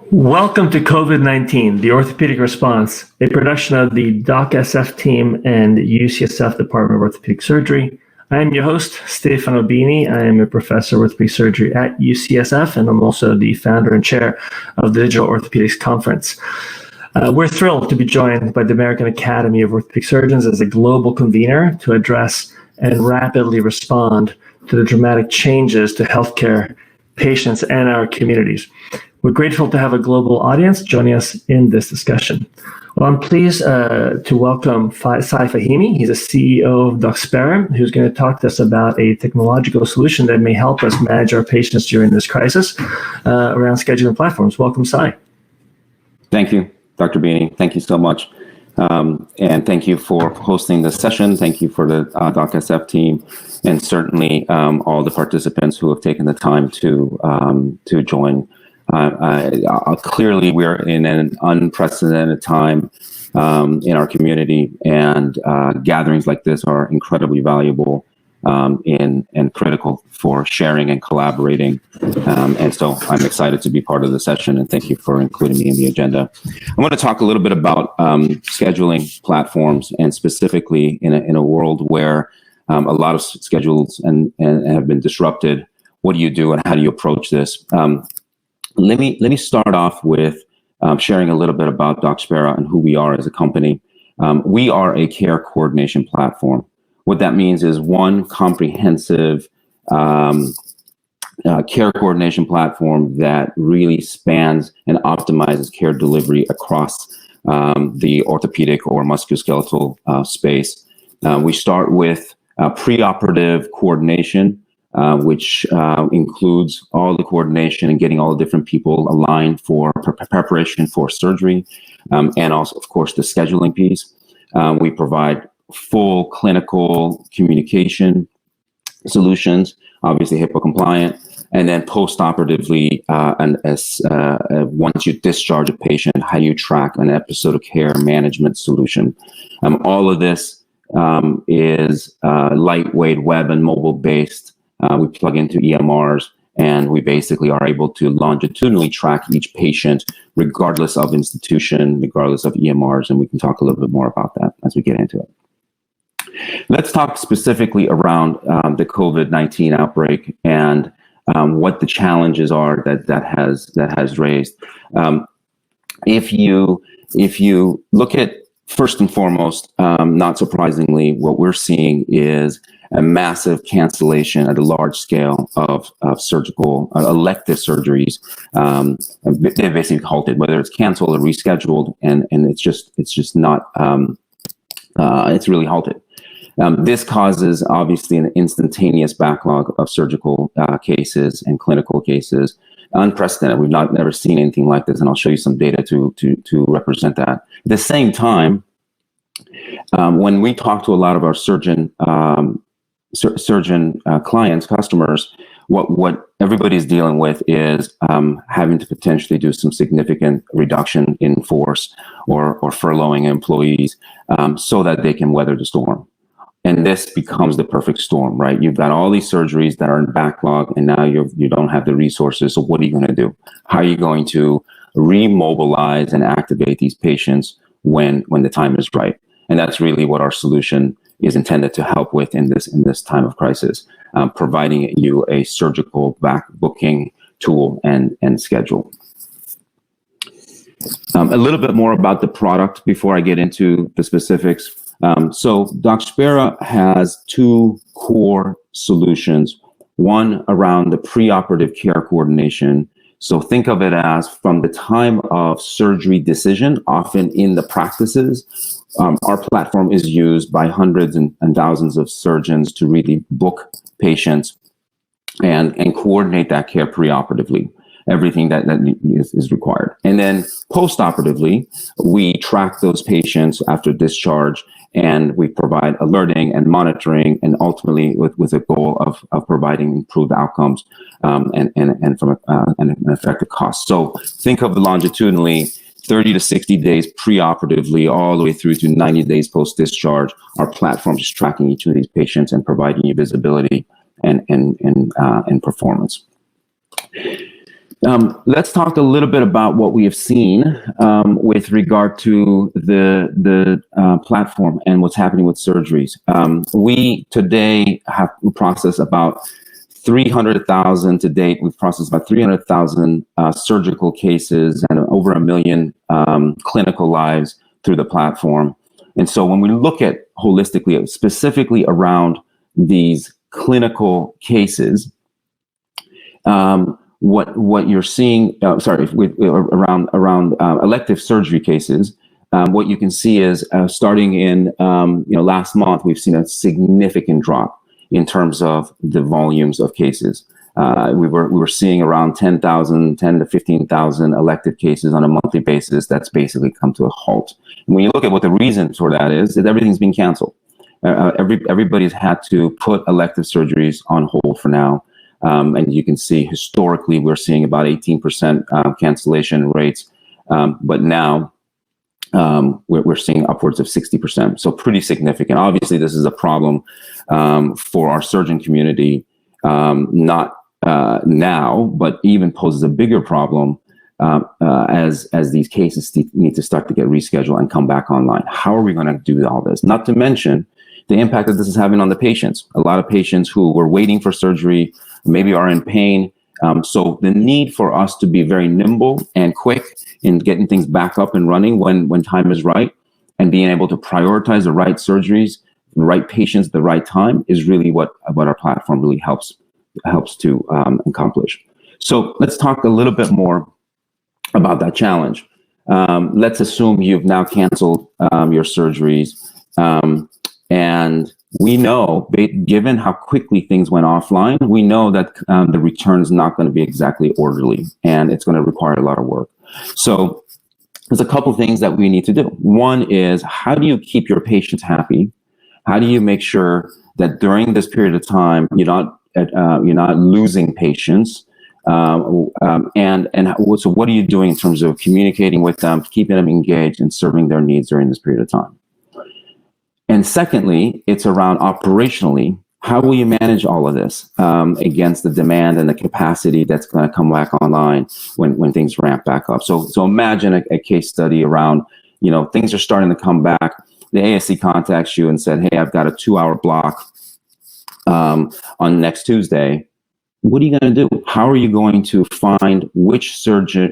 Welcome to COVID-19, the Orthopaedic Response, a production of the DOCSF team and UCSF Department of Orthopedic Surgery. I am your host, Stehano Bini. I am a professor of orthopedic surgery at UCSF, and I'm also the founder and chair of the Digital Orthopedics Conference. We're thrilled to be joined by the American Academy of Orthopedic Surgeons as a global convener to address and rapidly respond to the dramatic changes to healthcare patients and our communities. We're grateful to have a global audience joining us in this discussion. Well, I'm pleased to welcome Fahimi. He's a CEO of DocSpera, who's going to talk to us about a technological solution that may help us manage our patients during this crisis around scheduling platforms. Welcome, Sai. Thank you, Dr. Bini. Thank you so much. And thank you for hosting this session. Thank you for the DocSF team, and certainly all the participants who have taken the time to join. Clearly, we're in an unprecedented time in our community, and gatherings like this are incredibly valuable and critical for sharing and collaborating. And so I'm excited to be part of the session, and thank you for including me in the agenda. I want to talk a little bit about scheduling platforms, and specifically in a world where a lot of schedules and have been disrupted. What do you do, and how do you approach this? Let me start off with sharing a little bit about DocSpera and who we are as a company. We are a care coordination platform. What that means is one comprehensive care coordination platform that really spans and optimizes care delivery across the orthopedic or musculoskeletal space. We start with preoperative coordination, which includes all the coordination and getting all the different people aligned for preparation for surgery, and also, of course, the scheduling piece. We provide full clinical communication solutions, obviously HIPAA compliant, and then post-operatively, once you discharge a patient, how you track an episode of care management solution. All of this is lightweight web and mobile-based. We plug into EMRs, and we basically are able to longitudinally track each patient, regardless of institution, regardless of EMRs, and we can talk a little bit more about that as we get into it. Let's talk specifically around the COVID-19 outbreak and what the challenges are that has raised. If you look at, first and foremost, not surprisingly, what we're seeing is a massive cancellation at a large scale of surgical elective surgeries. They're basically halted, whether it's canceled or rescheduled, and it's just not. It's really halted. This causes obviously an instantaneous backlog of surgical cases and clinical cases. Unprecedented. We've never seen anything like this, and I'll show you some data to represent that. At the same time, when we talk to a lot of our surgeon clients, customers, what everybody's dealing with is having to potentially do some significant reduction in force or furloughing employees so that they can weather the storm. And this becomes the perfect storm, right? You've got all these surgeries that are in backlog, and now you don't have the resources. So what are you going to do? How are you going to remobilize and activate these patients when the time is right? And that's really what our solution is intended to help with in this time of crisis, providing you a surgical back booking tool and schedule. A little bit more about the product before I get into the specifics. So DocSpera has two core solutions, one around the preoperative care coordination. So think of it as from the time of surgery decision, often in the practices, our platform is used by hundreds and thousands of surgeons to really book patients and coordinate that care preoperatively, everything that is required. And then post-operatively, we track those patients after discharge, and we provide alerting and monitoring, and ultimately with a goal of providing improved outcomes and from an effective cost. So think of the longitudinally 30 to 60 days preoperatively, all the way through to 90 days post-discharge. Our platform is tracking each of these patients and providing you visibility and performance. Let's talk a little bit about what we have seen with regard to the platform and what's happening with surgeries. We today have processed about 300,000 to date. We've processed about 300,000 surgical cases and over 1 million clinical lives through the platform. And so when we look at holistically, specifically around these clinical cases, what you're seeing, around elective surgery cases, what you can see is starting in last month, we've seen a significant drop in terms of the volumes of cases. We were seeing around 10 to 15,000 elective cases on a monthly basis. That's basically come to a halt. And when you look at what the reason for that is that everything's been canceled. Everybody's had to put elective surgeries on hold for now. And you can see historically, we're seeing about 18% cancellation rates. But now we're seeing upwards of 60%. So pretty significant. Obviously, this is a problem for our surgeon community, not now, but even poses a bigger problem as these cases need to start to get rescheduled and come back online. How are we going to do all this? Not to mention the impact that this is having on the patients. A lot of patients who were waiting for surgery maybe are in pain. So the need for us to be very nimble and quick in getting things back up and running when time is right, and being able to prioritize the right surgeries, the right patients, at the right time is really what our platform really helps to accomplish. So let's talk a little bit more about that challenge. Let's assume you've now canceled your surgeries, and we know, given how quickly things went offline, we know that the return is not going to be exactly orderly, and it's going to require a lot of work. So there's a couple things that we need to do. One is, how do you keep your patients happy? How do you make sure that during this period of time you're not losing patients? So what are you doing in terms of communicating with them, keeping them engaged, and serving their needs during this period of time? And secondly, it's around operationally, how will you manage all of this against the demand and the capacity that's going to come back online when things ramp back up? So imagine a case study around, things are starting to come back. The ASC contacts you and said, hey, I've got a 2-hour block on next Tuesday. What are you going to do? How are you going to find which surgery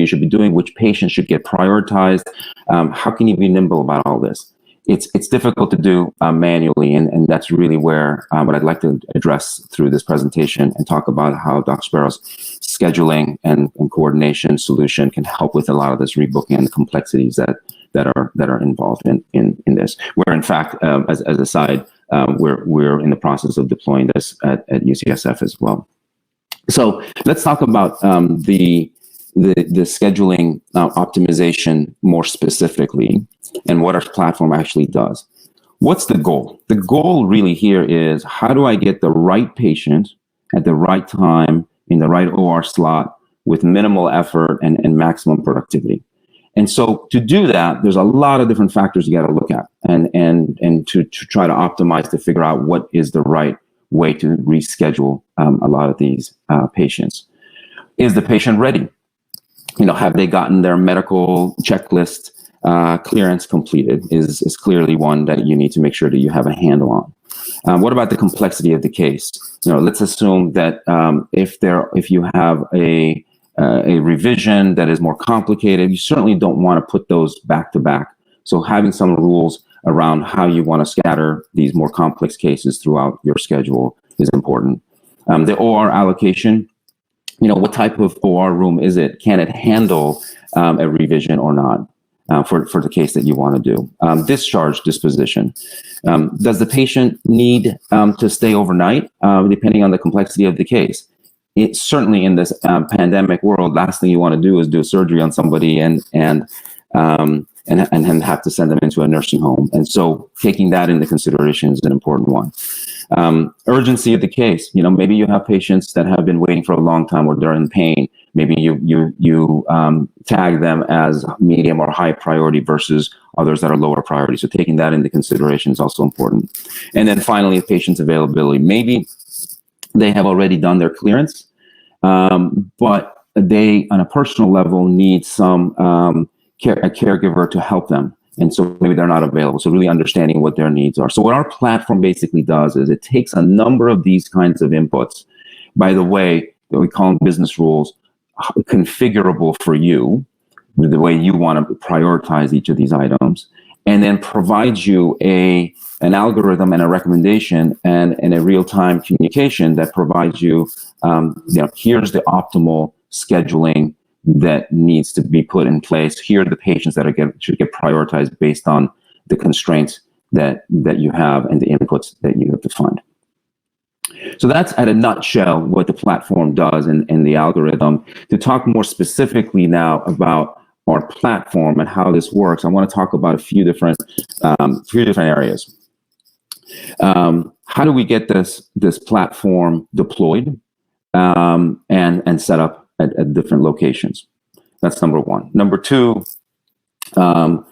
you should be doing, which patients should get prioritized? How can you be nimble about all this? It's difficult to do manually, and that's really where what I'd like to address through this presentation and talk about how DocSpera's scheduling and coordination solution can help with a lot of this rebooking and the complexities that are involved in this. Where in fact, as a side, we're in the process of deploying this at UCSF as well. So let's talk about the scheduling optimization more specifically, and what our platform actually does. What's the goal? The goal really here is, how do I get the right patient at the right time in the right OR slot with minimal effort and maximum productivity? And so to do that, there's a lot of different factors you got to look at and to try to optimize, to figure out what is the right way to reschedule a lot of these patients. Is the patient ready? Have they gotten their medical checklist clearance completed? Is clearly one that you need to make sure that you have a handle on. What about the complexity of the case? Let's assume that if you have a revision that is more complicated, you certainly don't want to put those back to back. So having some rules around how you want to scatter these more complex cases throughout your schedule is important. The OR allocation, what type of OR room is it? Can it handle a revision or not for the case that you want to do? Discharge disposition. Does the patient need to stay overnight, depending on the complexity of the case? It's certainly in this pandemic world, last thing you want to do is do a surgery on somebody and have to send them into a nursing home. And so taking that into consideration is an important one. Urgency of the case. Maybe you have patients that have been waiting for a long time or they're in pain. Maybe you tag them as medium or high priority versus others that are lower priority. So taking that into consideration is also important. And then finally, patient's availability. Maybe they have already done their clearance, but they, on a personal level, need some a caregiver to help them. And so maybe they're not available. So really understanding what their needs are. So what our platform basically does is it takes a number of these kinds of inputs, by the way, that we call them business rules, configurable for you, the way you want to prioritize each of these items, and then provides you an algorithm and a recommendation and a real-time communication that provides you, here's the optimal scheduling that needs to be put in place. Here are the patients that should get prioritized based on the constraints that you have and the inputs that you have defined. So that's at a nutshell what the platform does in the algorithm. To talk more specifically now about our platform and how this works, I want to talk about a few different areas. How do we get this platform deployed and set up at different locations? That's number one. Number two, how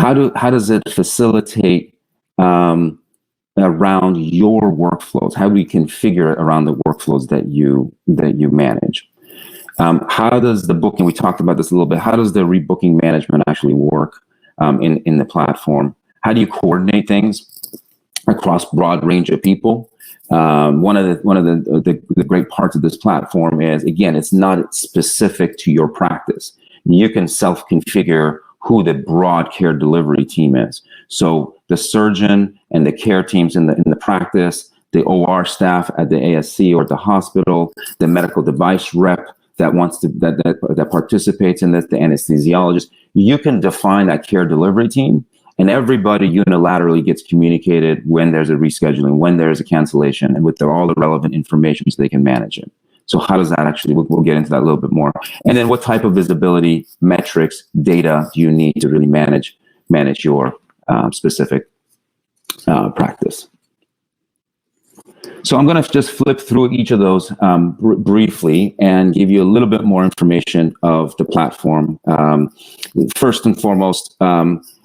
does it facilitate around your workflows? How do we configure it around the workflows that you manage? How does the booking, we talked about this a little bit, how does the rebooking management actually work in the platform? How do you coordinate things across broad range of people? One of the great parts of this platform is, again, it's not specific to your practice. You can self-configure who the broad care delivery team is. So the surgeon and the care teams in the practice, the OR staff at the ASC or the hospital, the medical device rep that participates in this, the anesthesiologist, you can define that care delivery team. And everybody unilaterally gets communicated when there's a rescheduling, when there's a cancellation, and with all the relevant information so they can manage it. So how does that actually, we'll get into that a little bit more. And then what type of visibility, metrics, data do you need to really manage your specific practice? So I'm going to just flip through each of those briefly and give you a little bit more information of the platform. First and foremost,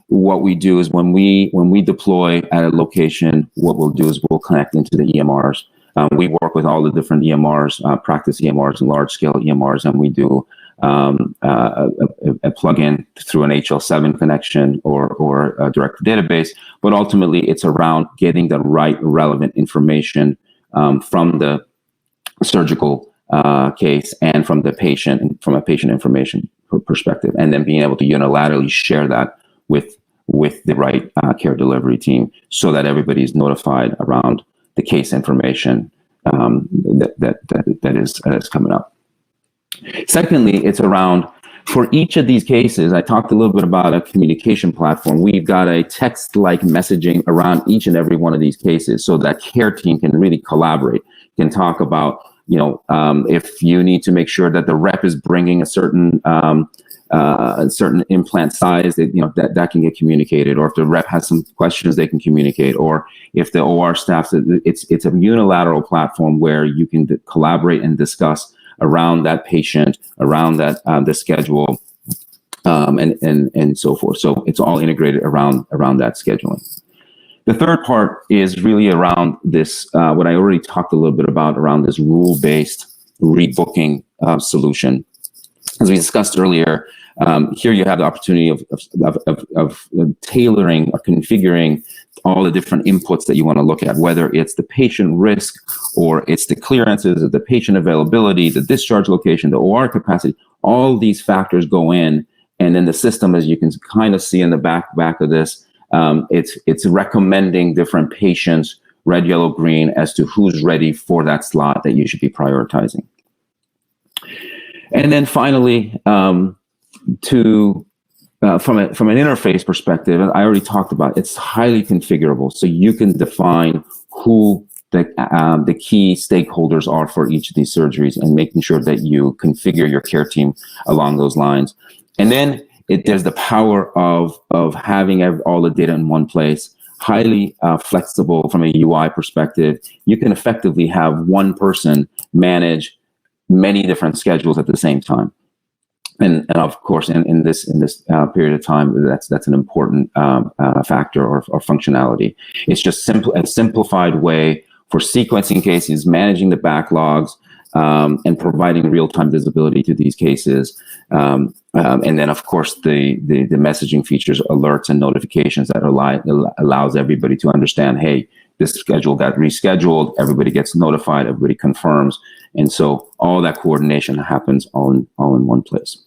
what we do is when we deploy at a location, what we'll do is we'll connect into the EMRs. We work with all the different EMRs, practice EMRs and large scale EMRs, and we do a plug-in through an HL7 connection or a direct database. But ultimately, it's around getting the right relevant information from the surgical case and from the patient, from a patient information perspective, and then being able to unilaterally share that with the right care delivery team so that everybody is notified around the case information that is coming up. Secondly, it's around, for each of these cases, I talked a little bit about a communication platform. We've got a text-like messaging around each and every one of these cases so that care team can really collaborate, can talk about, if you need to make sure that the rep is bringing a certain implant size, that can get communicated, or if the rep has some questions, they can communicate, or if the OR staff, it's a unilateral platform where you can collaborate and discuss around that patient, around that the schedule, and so forth. So it's all integrated around that scheduling. The third part is really around this, what I already talked a little bit about, around this rule-based rebooking solution. As we discussed earlier, here you have the opportunity of tailoring or configuring all the different inputs that you want to look at, whether it's the patient risk or it's the clearances of the patient availability, the discharge location, the OR capacity. All these factors go in, and then the system, as you can kind of see in the back of this, it's recommending different patients, red, yellow, green, as to who's ready for that slot that you should be prioritizing. And then finally, from an interface perspective, I already talked about, it's highly configurable. So you can define who the key stakeholders are for each of these surgeries, and making sure that you configure your care team along those lines. And then there's the power of having all the data in one place, highly flexible from a UI perspective. You can effectively have one person manage many different schedules at the same time. And of course, in this period of time, that's an important factor or functionality. It's just a simplified way for sequencing cases, managing the backlogs, and providing real-time visibility to these cases. And then, of course, the messaging features, alerts and notifications that allows everybody to understand, hey, this schedule got rescheduled, everybody gets notified, everybody confirms. And so all that coordination happens all in one place.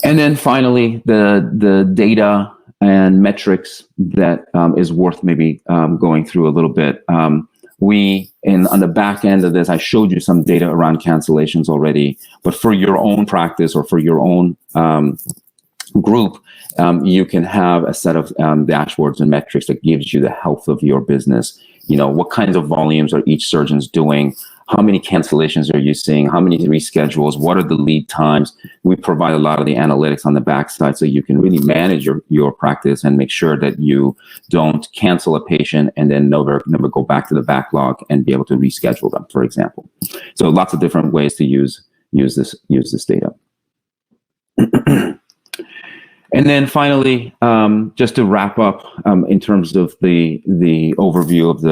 And then finally, the data and metrics that is worth maybe going through a little bit. On the back end of this, I showed you some data around cancellations already, but for your own practice or for your own group, you can have a set of dashboards and metrics that gives you the health of your business. What kinds of volumes are each surgeons doing? How many cancellations are you seeing? How many reschedules? What are the lead times? We provide a lot of the analytics on the backside so you can really manage your practice and make sure that you don't cancel a patient and then never go back to the backlog and be able to reschedule them, for example. So lots of different ways to use this data. And then finally, just to wrap up, in terms of the overview of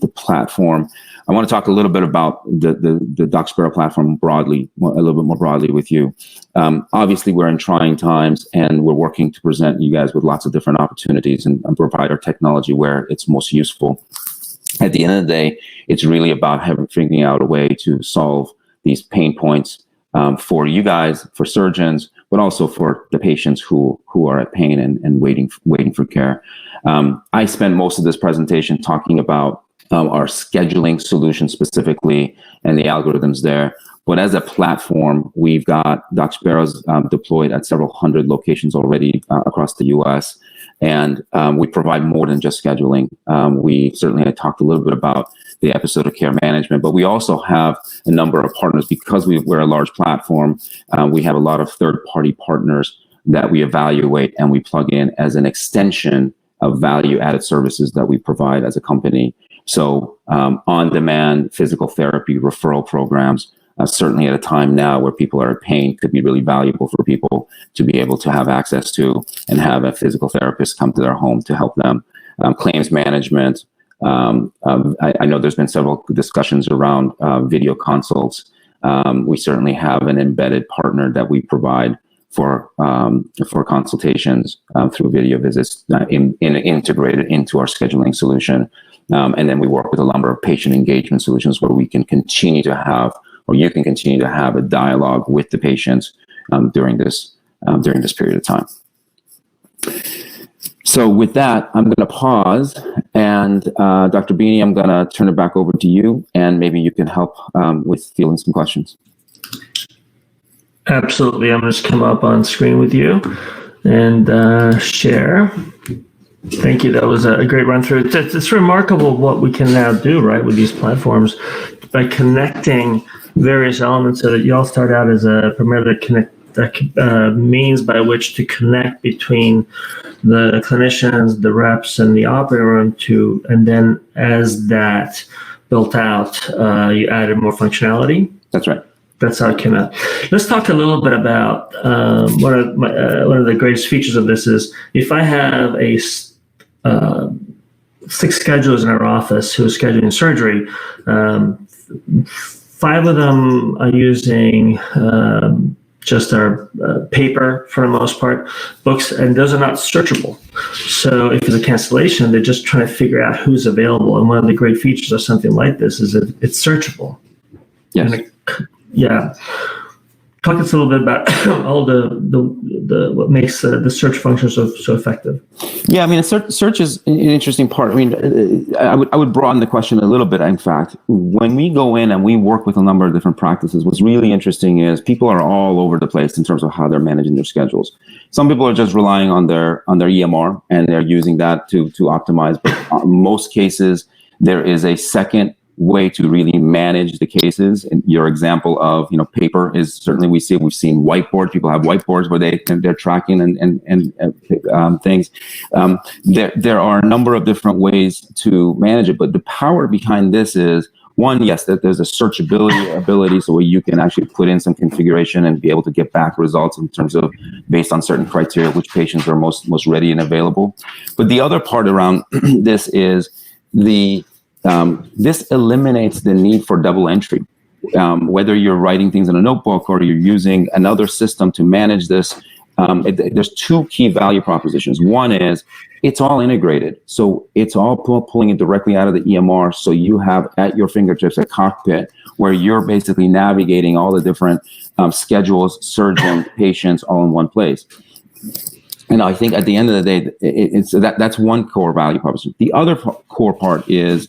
the platform, I want to talk a little bit about the DocSpera platform broadly, a little bit more broadly with you. Obviously, we're in trying times, and we're working to present you guys with lots of different opportunities and provide our technology where it's most useful. At the end of the day, it's really about figuring out a way to solve these pain points for you guys, for surgeons, but also for the patients who are at pain and waiting for care. I spent most of this presentation talking about our scheduling solution specifically and the algorithms there. But as a platform, we've got DocSpera's deployed at several hundred locations already across the US. And we provide more than just scheduling. We certainly had talked a little bit about the episode of care management, but we also have a number of partners because we're a large platform. We have a lot of third-party partners that we evaluate and we plug in as an extension of value-added services that we provide as a company. So on-demand physical therapy referral programs, certainly at a time now where people are in pain, could be really valuable for people to be able to have access to and have a physical therapist come to their home to help them. Claims management. I know there's been several discussions around video consults. We certainly have an embedded partner that we provide for consultations through video visits integrated into our scheduling solution. And then we work with a number of patient engagement solutions where we can continue to have, or you can continue to have, a dialogue with the patients during this period of time. So with that, I'm going to pause, and Dr. Bini, I'm going to turn it back over to you, and maybe you can help with fielding some questions. Absolutely. I'm going to just come up on screen with you and share. Thank you. That was a great run through. It's remarkable what we can now do, right, with these platforms by connecting various elements so that you all start out as a primarily means by which to connect between the clinicians, the reps, and the operating room and then as that built out, you added more functionality. That's right. That's how it came out. Let's talk a little bit about one of the greatest features of this is if I have 6 schedulers in our office who are scheduling surgery, 5 of them are using just our paper for the most part, books, and those are not searchable. So if there's a cancellation, they're just trying to figure out who's available. And one of the great features of something like this is that it's searchable. Yes. Yeah. Talk us a little bit about all the what makes the search function so effective. Yeah, I mean, search is an interesting part. I mean, I would broaden the question a little bit. In fact, when we go in and we work with a number of different practices, what's really interesting is people are all over the place in terms of how they're managing their schedules. Some people are just relying on their EMR and they're using that to optimize. But in most cases, there is a second way to really manage the cases. And your example of, paper is certainly we've seen whiteboards. People have whiteboards where they're tracking and things. There are a number of different ways to manage it, but the power behind this is one, yes, that there's a searchability ability, so where you can actually put in some configuration and be able to get back results in terms of based on certain criteria, which patients are most ready and available. But the other part around this is the this eliminates the need for double entry. Whether you're writing things in a notebook or you're using another system to manage this, there's two key value propositions. One is it's all integrated. So it's all pulling it directly out of the EMR. So you have at your fingertips a cockpit where you're basically navigating all the different schedules, surgeon, patients, all in one place. And I think at the end of the day, that's one core value proposition. The other core part is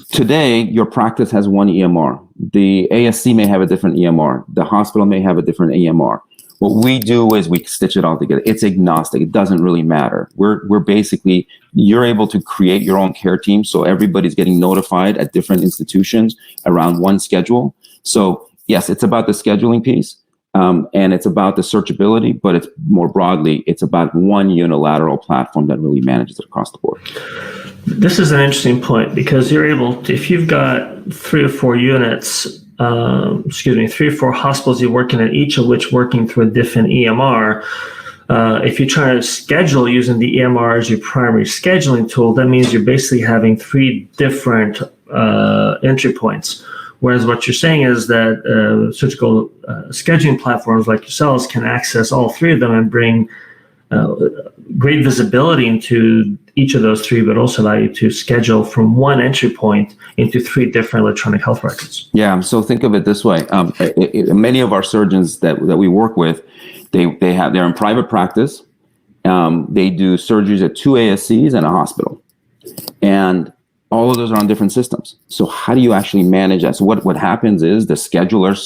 today your practice has one EMR. The ASC may have a different EMR. The hospital may have a different EMR. What we do is we stitch it all together. It's agnostic. It doesn't really matter. We're basically, you're able to create your own care team. So everybody's getting notified at different institutions around one schedule. So yes, it's about the scheduling piece. And it's about the searchability, but it's more broadly, it's about one unilateral platform that really manages it across the board. This is an interesting point because you're able to, if you've got 3 or 4 units, 3 or 4 hospitals you're working at, each of which working through a different EMR, if you're trying to schedule using the EMR as your primary scheduling tool, that means you're basically having 3 different entry points. Whereas what you're saying is that surgical scheduling platforms like yourselves can access all 3 of them and bring great visibility into each of those 3, but also allow you to schedule from one entry point into 3 different electronic health records. Yeah, so think of it this way. Many of our surgeons that we work with, they're in private practice. They do surgeries at 2 ASCs and a hospital. And all of those are on different systems. So how do you actually manage that? So what happens is the scheduler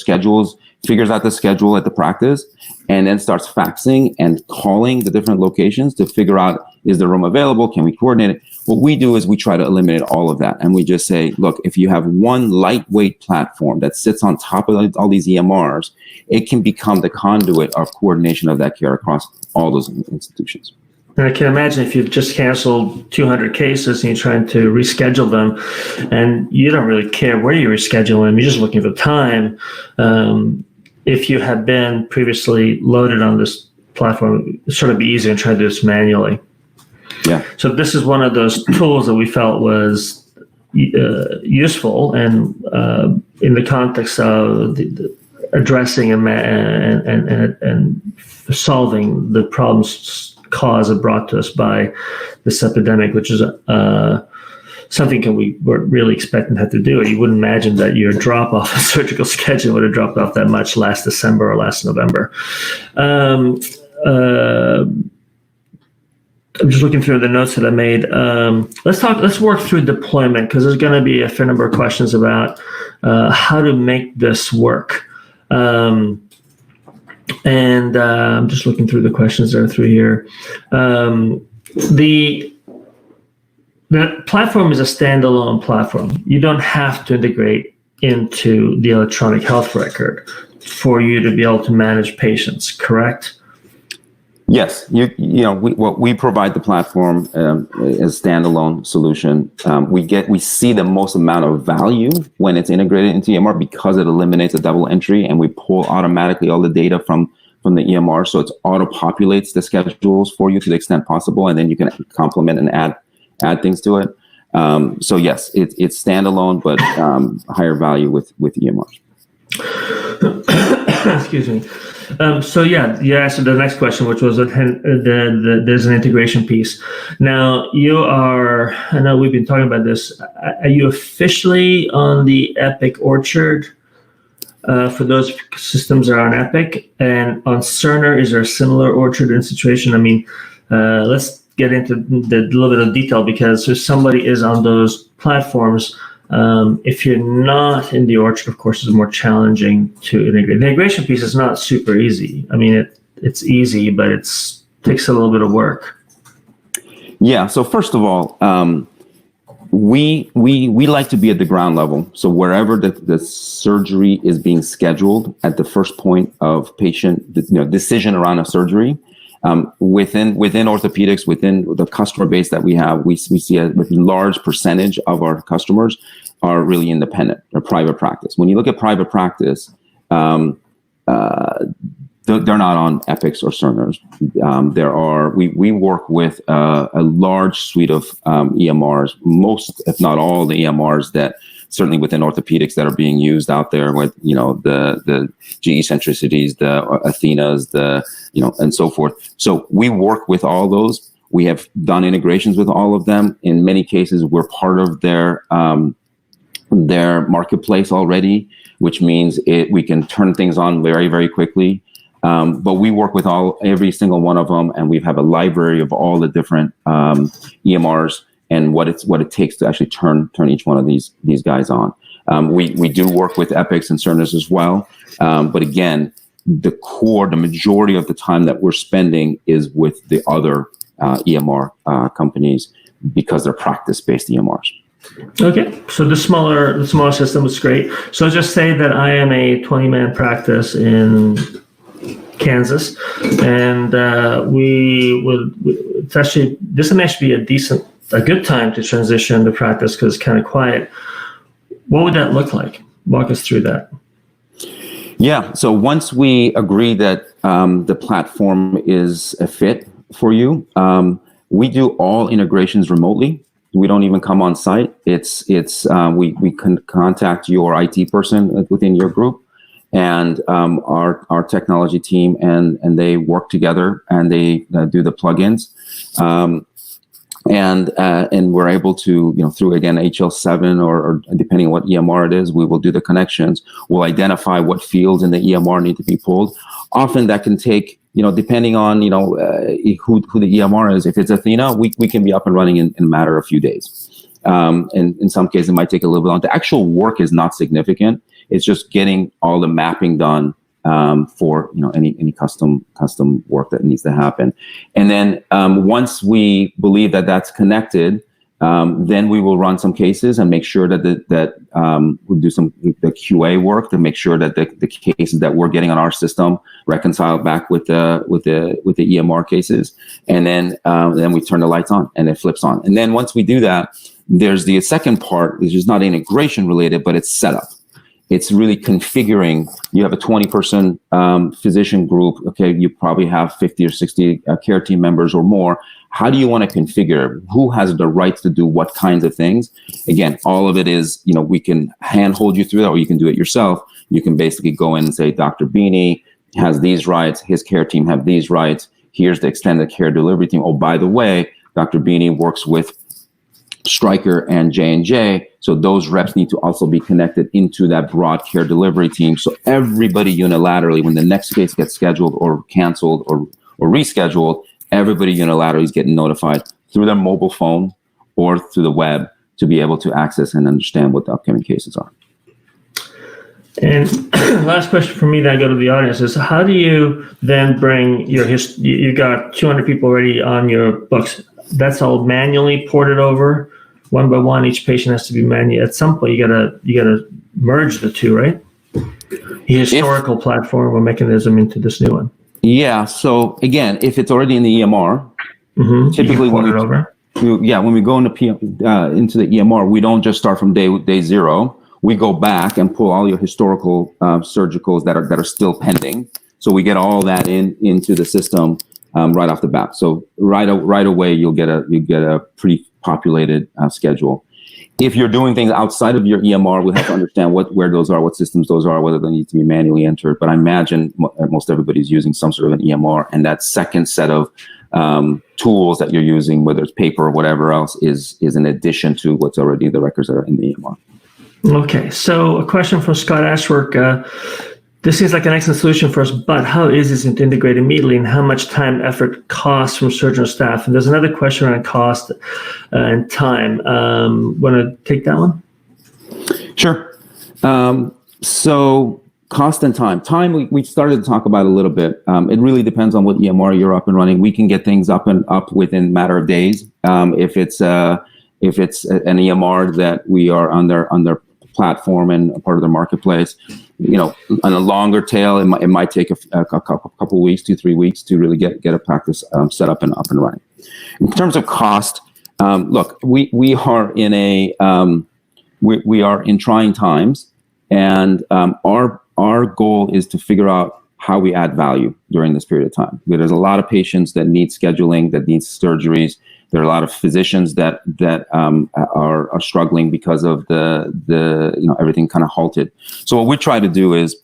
figures out the schedule at the practice and then starts faxing and calling the different locations to figure out, is the room available? Can we coordinate it? What we do is we try to eliminate all of that. And we just say, look, if you have one lightweight platform that sits on top of all these EMRs, it can become the conduit of coordination of that care across all those institutions. And I can imagine if you've just canceled 200 cases and you're trying to reschedule them and you don't really care where you reschedule them, you're just looking for time. If you had been previously loaded on this platform, it'd sort of be easier than trying to do this manually. Yeah. So this is one of those tools that we felt was useful and in the context of the addressing and solving the problems caused and brought to us by this epidemic, which is something we weren't really expecting to have to do. You wouldn't imagine that your drop-off of surgical schedule would have dropped off that much last December or last November. I'm just looking through the notes that I made. Let's work through deployment because there's going to be a fair number of questions about how to make this work. And I'm just looking through the questions that are through here. The platform is a standalone platform. You don't have to integrate into the electronic health record for you to be able to manage patients, correct? Yes, we provide the platform as standalone solution. We see the most amount of value when it's integrated into EMR because it eliminates a double entry, and we pull automatically all the data from the EMR, so it auto-populates the schedules for you to the extent possible, and then you can complement and add things to it. So yes, it's standalone, but higher value with EMR. Excuse me. So yeah, you answered the next question, which was there's an integration piece. Now I know we've been talking about this. Are you officially on the Epic Orchard for those systems that are on Epic? And on Cerner, is there a similar Orchard in situation? I mean, let's get into the little bit of detail because if somebody is on those platforms, if you're not in the Orchard, of course, it's more challenging to integrate. The integration piece is not super easy. I mean, it's easy, but it takes a little bit of work. Yeah. So first of all, we like to be at the ground level. So wherever the surgery is being scheduled at the first point of patient decision around a surgery, within orthopedics, within the customer base that we have, we see a large percentage of our customers are really independent or private practice. When you look at private practice, they're not on Epics or Cerners. We work with a large suite of EMRs, most, if not all, the EMRs that certainly within orthopedics that are being used out there, with the GE Centricities, the Athenas, and so forth. So we work with all those. We have done integrations with all of them. In many cases, we're part of their marketplace already, which means we can turn things on very, very quickly. But we work with every single one of them, and we have a library of all the different EMRs and what it takes to actually turn each one of these guys on. We do work with Epics and Cerners as well, but again, the majority of the time that we're spending is with the other EMR companies because they're practice-based EMRs. Okay, so the smaller system is great. So just say that I am a 20-man practice in Kansas, and this may actually be a good time to transition the practice because it's kind of quiet. What would that look like? Walk us through that. Yeah, so once we agree that the platform is a fit for you, we do all integrations remotely. We don't even come on site. We can contact your IT person within your group and our technology team, and they work together and they do the plugins. And we're able to, through, again, HL7 or depending on what EMR it is, we will do the connections. We'll identify what fields in the EMR need to be pulled. Often that can take, depending on, who the EMR is. If it's Athena, we can be up and running in a matter of a few days. And in some cases, it might take a little bit longer. The actual work is not significant. It's just getting all the mapping done for any custom work that needs to happen. And then once we believe that that's connected, then we will run some cases and make sure that we'll do the QA work to make sure that the cases that we're getting on our system reconcile back with the EMR cases. And then we turn the lights on and it flips on. And then once we do that, there's the second part, which is not integration related, but it's setup. It's really configuring. You have a 20-person physician group. Okay, you probably have 50 or 60 care team members or more. How do you want to configure? Who has the rights to do what kinds of things? Again, all of it is, we can handhold you through that, or you can do it yourself. You can basically go in and say, Dr. Bini has these rights. His care team have these rights. Here's the extended care delivery team. Oh, by the way, Dr. Bini works with Stryker and J&J, so those reps need to also be connected into that broad care delivery team. So everybody unilaterally, when the next case gets scheduled or canceled or rescheduled, everybody unilaterally is getting notified through their mobile phone or through the web to be able to access and understand what the upcoming cases are. And last question for me that I go to the audience is, how do you then bring you got 200 people already on your books. That's all manually ported over one by one. Each patient has to be manual. At some point, you gotta merge the two, right? The historical platform or mechanism into this new one. Yeah. So again, if it's already in the EMR, typically when we go into the EMR, we don't just start from day zero. We go back and pull all your historical surgicals that are still pending. So we get all that into the system right off the bat. So right away, you get a pretty populated schedule. If you're doing things outside of your EMR, we have to understand where those are, what systems those are, whether they need to be manually entered. But I imagine most everybody's using some sort of an EMR, and that second set of tools that you're using, whether it's paper or whatever else, is in addition to what's already the records that are in the EMR. Okay, so a question from Scott Ashwork. This seems like an excellent solution for us, but how is this to integrate immediately, and how much time, effort, cost from surgeon staff? And there's another question around cost and time. Want to take that one? Sure. So cost and time. Time, we started to talk about a little bit. It really depends on what EMR you're up and running. We can get things up within a matter of days. If it's an EMR that we are on their platform and a part of the marketplace, on a longer tail, it might take a couple weeks, 2-3 weeks to really get a practice set up and running. In terms of cost, look, we are in trying times, and our goal is to figure out how we add value during this period of time. There's a lot of patients that need scheduling, that need surgeries. There are a lot of physicians that are struggling because of the everything kind of halted. So what we try to do is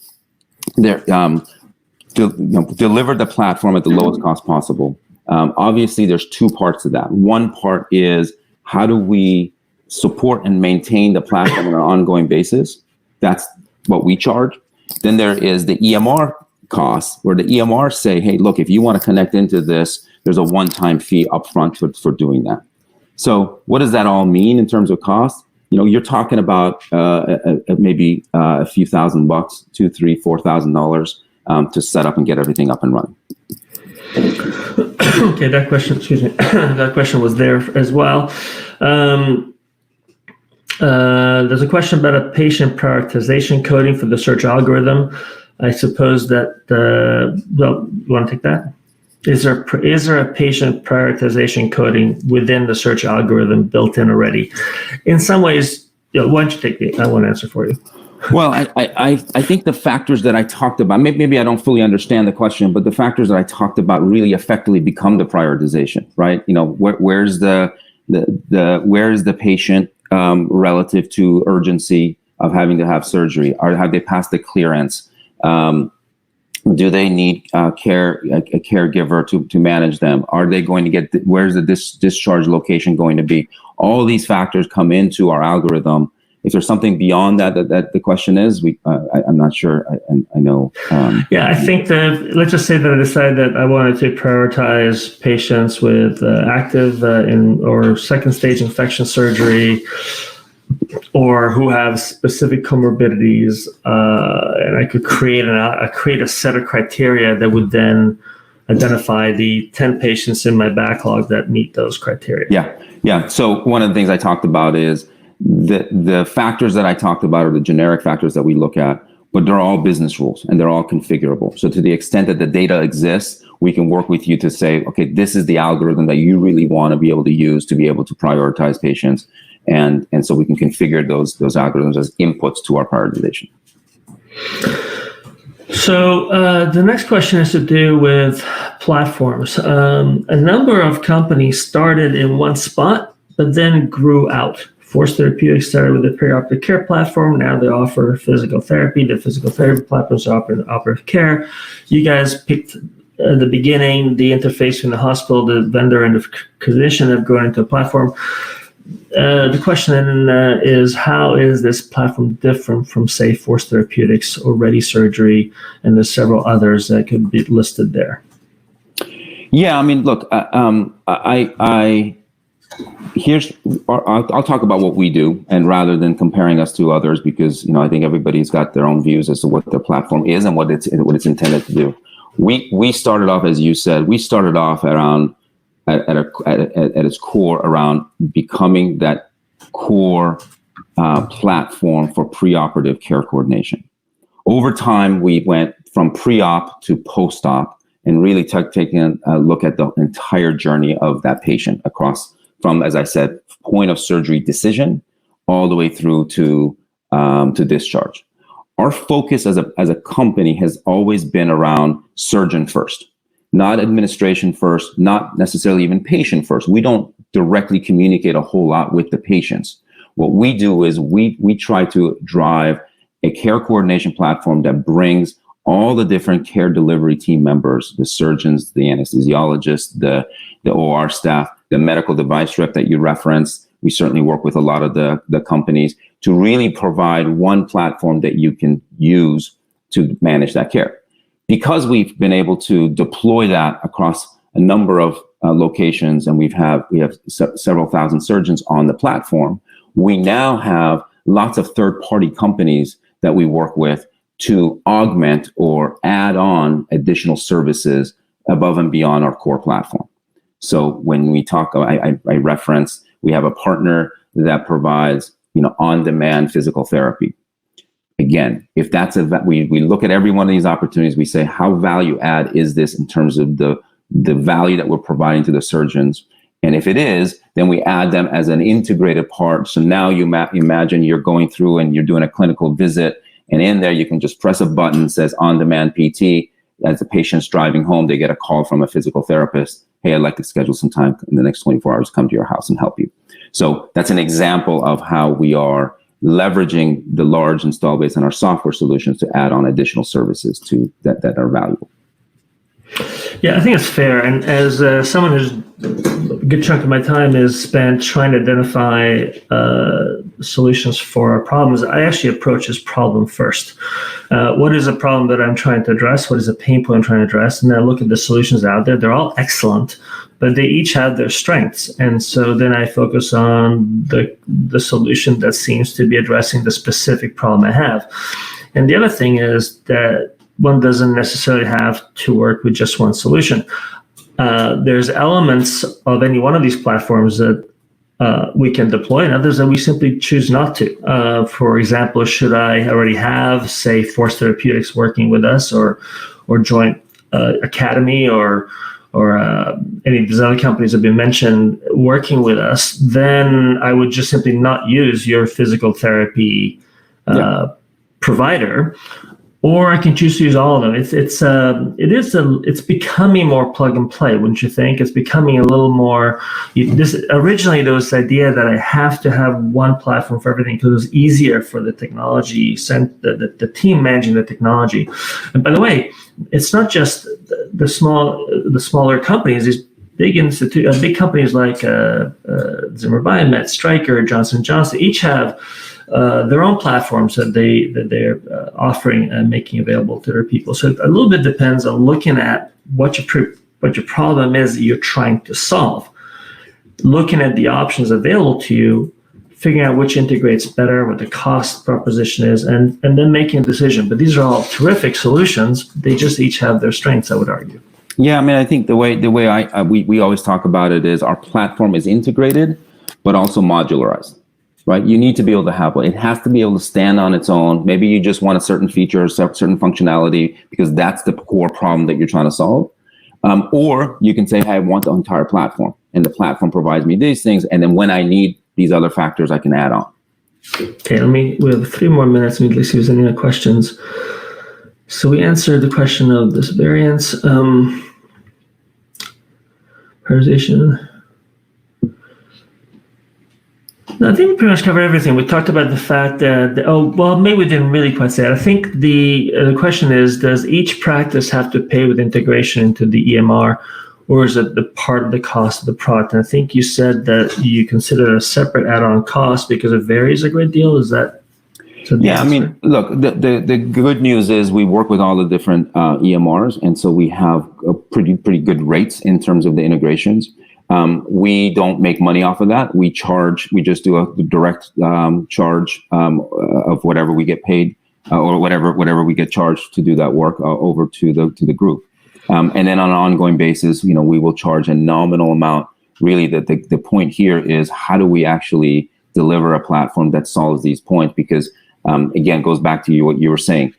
deliver the platform at the lowest cost possible. Obviously, there's two parts to that. One part is how do we support and maintain the platform on an ongoing basis? That's what we charge. Then there is the EMR costs, where the EMR say, hey, look, if you want to connect into this, there's a one-time fee upfront for doing that. So what does that all mean in terms of cost? You're talking about maybe a few $1,000, $2,000, $3,000, $4,000 to set up and get everything up and running. Okay, that question was there as well. There's a question about a patient prioritization coding for the search algorithm. I suppose that, you want to take that? Is there a patient prioritization coding within the search algorithm built in already? In some ways, why don't you take it? I won't answer for you. Well, I think the factors that I talked about, maybe I don't fully understand the question, but the factors that I talked about really effectively become the prioritization, right? Where's the patient relative to urgency of having to have surgery? Or have they passed the clearance? Do they need a caregiver to manage them? Are they going to get, where's the discharge location going to be? All these factors come into our algorithm. If there's something beyond that the question is, I'm not sure. I know. I think that, let's just say that I decided that I wanted to prioritize patients with active or second stage infection surgery, or who have specific comorbidities, and I could create a set of criteria that would then identify the 10 patients in my backlog that meet those criteria. Yeah. So one of the things I talked about is the factors that I talked about are the generic factors that we look at, but they're all business rules and they're all configurable. So to the extent that the data exists, we can work with you to say, okay, this is the algorithm that you really want to be able to use to be able to prioritize patients. And so we can configure those algorithms as inputs to our prioritization. So the next question has to do with platforms. A number of companies started in one spot, but then grew out. Force Therapeutics started with a perioperative care platform. Now they offer physical therapy. The physical therapy platforms offer operative care. You guys picked at the beginning the interface between the hospital, the vendor, and the clinician have grown into a platform. The question then is, how is this platform different from, say, Force Therapeutics or Ready Surgery, and there's several others that could be listed there? Yeah, I mean, look, I'll talk about what we do, and rather than comparing us to others, because I think everybody's got their own views as to what their platform is and what it's intended to do. We started off, as you said, around at its core around becoming that core platform for preoperative care coordination. Over time, we went from pre-op to post-op and really taking a look at the entire journey of that patient across from, as I said, point of surgery decision all the way through to discharge. Our focus as a company has always been around surgeon first. Not administration first, not necessarily even patient first. We don't directly communicate a whole lot with the patients. What we do is we try to drive a care coordination platform that brings all the different care delivery team members, the surgeons, the anesthesiologists, the OR staff, the medical device rep that you referenced. We certainly work with a lot of the companies to really provide one platform that you can use to manage that care. Because we've been able to deploy that across a number of locations, and we have several thousand surgeons on the platform, we now have lots of third-party companies that we work with to augment or add on additional services above and beyond our core platform. So when we talk, I reference, we have a partner that provides on-demand physical therapy. Again, if that's we look at every one of these opportunities, we say, how value add is this in terms of the value that we're providing to the surgeons? And if it is, then we add them as an integrated part. So now you imagine you're going through and you're doing a clinical visit, and in there you can just press a button that says on-demand PT, as the patient's driving home, they get a call from a physical therapist. Hey, I'd like to schedule some time in the next 24 hours, come to your house and help you. So that's an example of how we are leveraging the large install base and our software solutions to add on additional services to that are valuable. Yeah, I think it's fair. And as someone who's a good chunk of my time is spent trying to identify solutions for problems, I actually approach this problem first. What is a problem that I'm trying to address? What is a pain point I'm trying to address? And then I look at the solutions out there. They're all excellent, but they each have their strengths. And so then I focus on the solution that seems to be addressing the specific problem I have. And the other thing is that one doesn't necessarily have to work with just one solution. There's elements of any one of these platforms that we can deploy and others that we simply choose not to. For example, should I already have, say, Force Therapeutics working with us or Joint Academy or any of these other companies that have been mentioned working with us, then I would just simply not use your physical therapy provider. Or I can choose to use all of them. It's becoming more plug and play, wouldn't you think? It's becoming a little more. Originally, there was the idea that I have to have one platform for everything because it was easier for the technology, the team managing the technology. And by the way, it's not just the smaller companies. These big big companies like Zimmer Biomet, Stryker, Johnson & Johnson, each have their own platforms that they're offering and making available to their people. So a little bit depends on looking at what your problem is that you're trying to solve, looking at the options available to you, figuring out which integrates better, what the cost proposition is, and then making a decision. But these are all terrific solutions. They just each have their strengths, I would argue. Yeah, I mean, I think the way we always talk about it is our platform is integrated, but also modularized. Right? You need to be able to have one. It has to be able to stand on its own. Maybe you just want a certain feature or certain functionality because that's the core problem that you're trying to solve. Or you can say, hey, I want the entire platform, and the platform provides me these things. And then when I need these other factors, I can add on. Okay, we have 3 more minutes. Let me see if there's any other questions. So we answered the question of this variance. Prioritization. No, I think we pretty much covered everything. We talked about the fact that, maybe we didn't really quite say it. I think the question is, does each practice have to pay with integration into the EMR, or is it the part of the cost of the product? And I think you said that you consider a separate add-on cost because it varies a great deal. Is that? Yeah, I mean, look, the good news is we work with all the different EMRs, and so we have a pretty good rates in terms of the integrations. We don't make money off of that. We just do a direct charge of whatever we get paid or whatever we get charged to do that work over to the group. And then on an ongoing basis, we will charge a nominal amount. Really, the point here is how do we actually deliver a platform that solves these points? Because again, it goes back to what you were saying.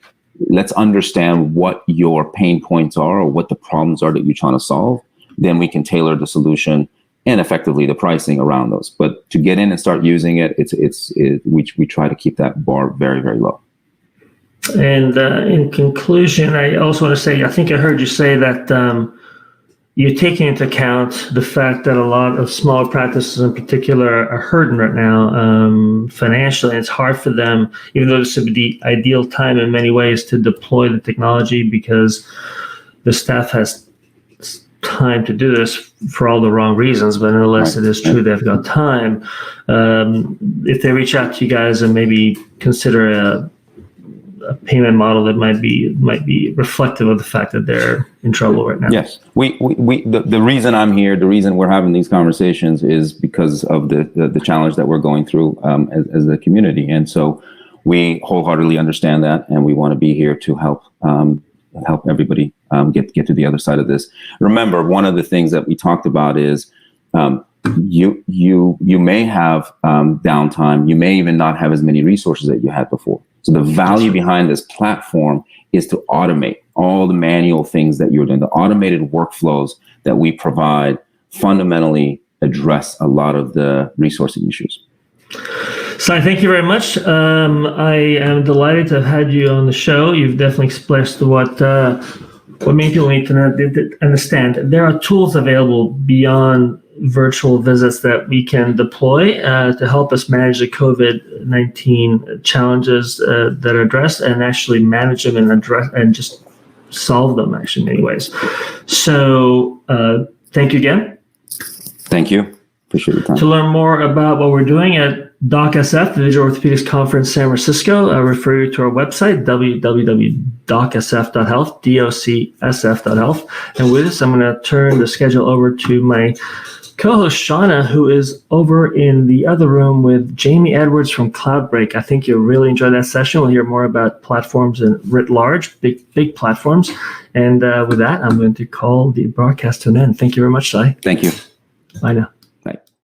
Let's understand what your pain points are or what the problems are that you're trying to solve. Then we can tailor the solution and effectively the pricing around those. But to get in and start using it, we try to keep that bar very, very low. And in conclusion, I also want to say, I think I heard you say that you're taking into account the fact that a lot of smaller practices in particular are hurting right now financially. It's hard for them, even though this would be the ideal time in many ways to deploy the technology because the staff has time to do this for all the wrong reasons, but nonetheless, It is true they've got time. If they reach out to you guys and maybe consider a payment model that might be reflective of the fact that they're in trouble right now. Yes, the reason I'm here, the reason we're having these conversations is because of the challenge that we're going through as a community, and so we wholeheartedly understand that, and we want to be here to help everybody get to the other side of this. Remember, one of the things that we talked about is you may have downtime. You may even not have as many resources that you had before. So the value behind this platform is to automate all the manual things that you're doing. The automated workflows that we provide fundamentally address a lot of the resourcing issues. So thank you very much. I am delighted to have had you on the show. You've definitely expressed what what many people need to understand, there are tools available beyond virtual visits that we can deploy to help us manage the COVID-19 challenges that are addressed, and actually manage them and address and just solve them actually in many ways. So thank you again. Thank you. Appreciate your time. To learn more about what we're doing at DOCSF, the Digital Orthopedics Conference San Francisco, I refer you to our website, www.docsf.health, DOCSF.health. And with this, I'm going to turn the schedule over to my co-host, Shauna, who is over in the other room with Jamie Edwards from Cloudbreak. I think you'll really enjoy that session. We'll hear more about platforms and writ large, big platforms. And with that, I'm going to call the broadcast to an end. Thank you very much, Sai. Thank you. Bye now.